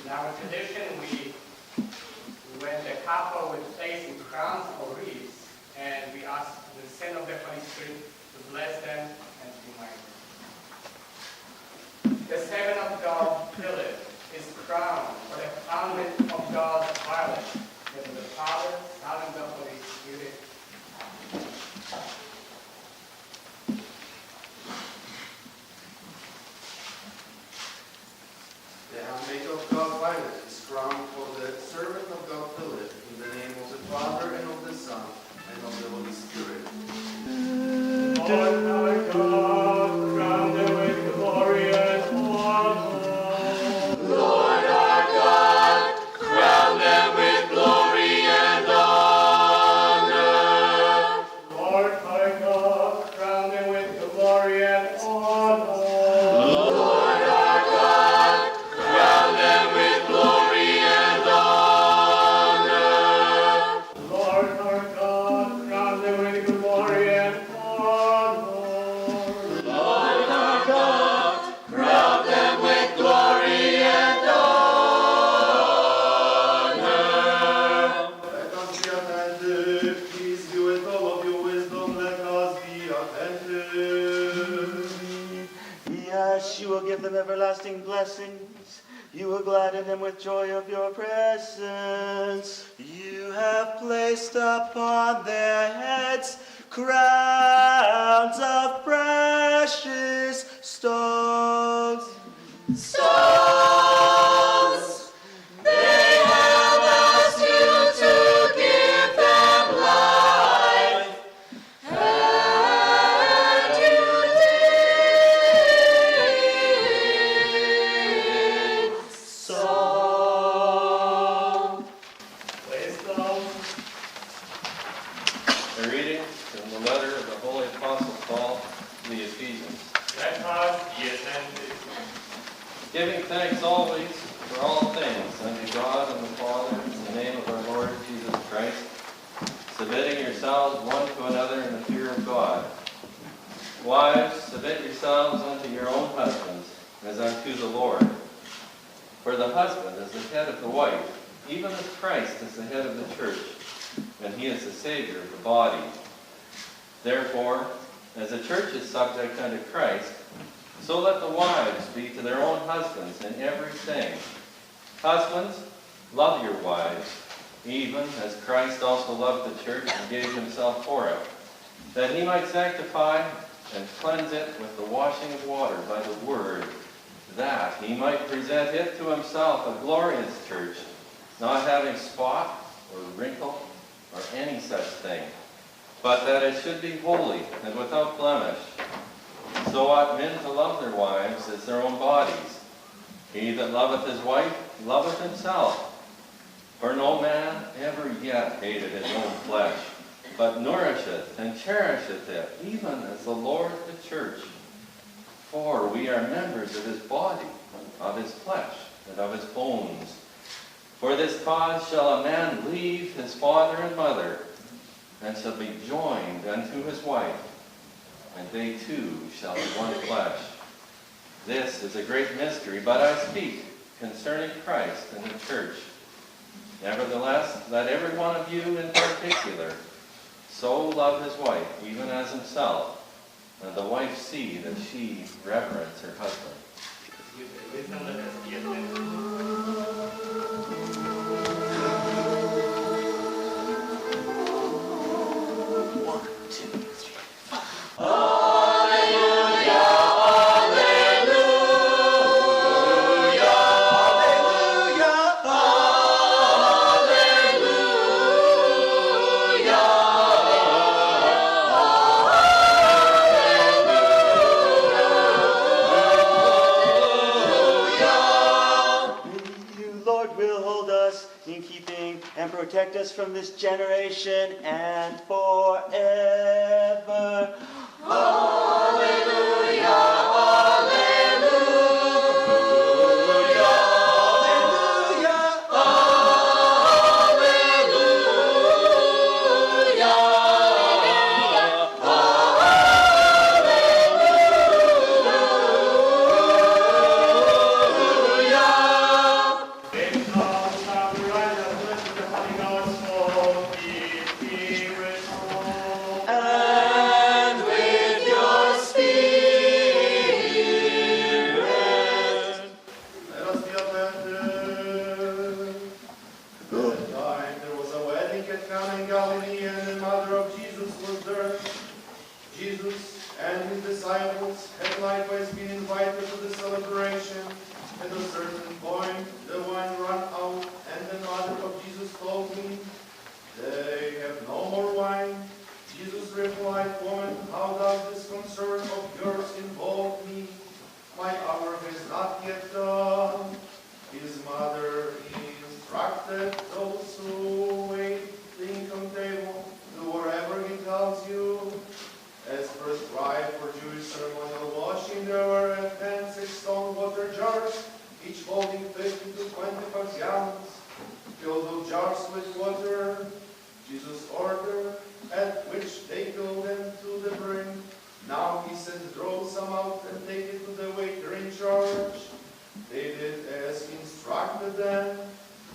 In our tradition, when the couple would place in crowns or wreaths, and we ask the sin of the Holy Spirit to bless them and to remind them. The servant of God, Philip, is crowned for the fountain of God's violet, with the Father, Son, and the Holy Spirit. The handmaid of God, Violet, is crowned for the servant of God, Philip, in the name of the Father, and of the Son, and of the Holy Spirit. Lord our God, crown them with glory and honor. Lord our God, crown them with glory and honor. Lord our God, crown them with glory and honor. Lord our God, crown them with glory and honor. Lord our God, crown them with glory and honor. Lord our God, crown them with glory and honor. Let us be attentive. Please be with all of your wisdom. Let us be attentive. Yes, you will give them everlasting blessings. You will gladden them with joy of your presence. You have placed upon their heads crowns of precious stones. Stones, they have asked you to give them life, and you did so. Wisdom. A reading from the letter of the Holy Apostle Paul to the Ephesians. Let us be attentive. Giving thanks always for all things unto God and the Father in the name of our Lord Jesus Christ, submitting yourselves one to another in the fear of God. Wives, submit yourselves unto your own husbands as unto the Lord. For the husband is the head of the wife, even as Christ is the head of the church, and he is the Savior of the body. Therefore, as the church is subject unto Christ, so let the wives be to their own husbands in everything. Husbands, love your wives, even as Christ also loved the church and gave himself for it, that he might sanctify and cleanse it with the washing of water by the word, that he might present it to himself a glorious church, not having spot or wrinkle or any such thing, but that it should be holy and without blemish. So ought men to love their wives as their own bodies. He that loveth his wife loveth himself. For no man ever yet hated his own flesh, but nourisheth and cherisheth it, even as the Lord the church. For we are members of his body, of his flesh, and of his bones. For this cause shall a man leave his father and mother, and shall be joined unto his wife, and they two shall be one flesh. This is a great mystery, but I speak concerning Christ and the church. Nevertheless, let every one of you in particular so love his wife, even as himself, and the wife see that she reverence her husband. Wisdom, let us be attentive. Protect us from this generation and forever. Hallelujah, hallelujah, hallelujah, hallelujah. jars with water. Jesus ordered, at which they filled them to the brim. Now he said, draw some out and take it to the waiter in charge. They did as he instructed them.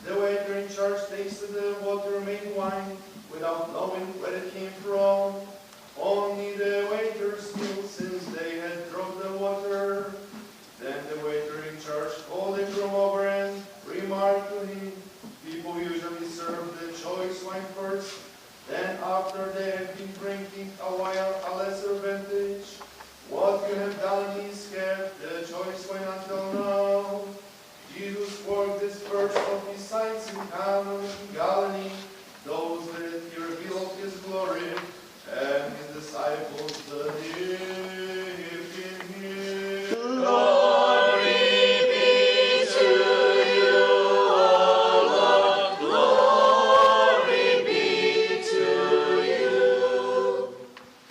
The waiter in charge tasted the water made wine without knowing where it came from. Only the waiters knew, since they had dropped the water. Then the waiter in charge called the groom over and remarked to him, people usually serve the choice wine first, then after they have been drinking a while a lesser vintage. What you have done is kept the choice wine until now. Jesus worked this first of his signs in Cana in Galilee,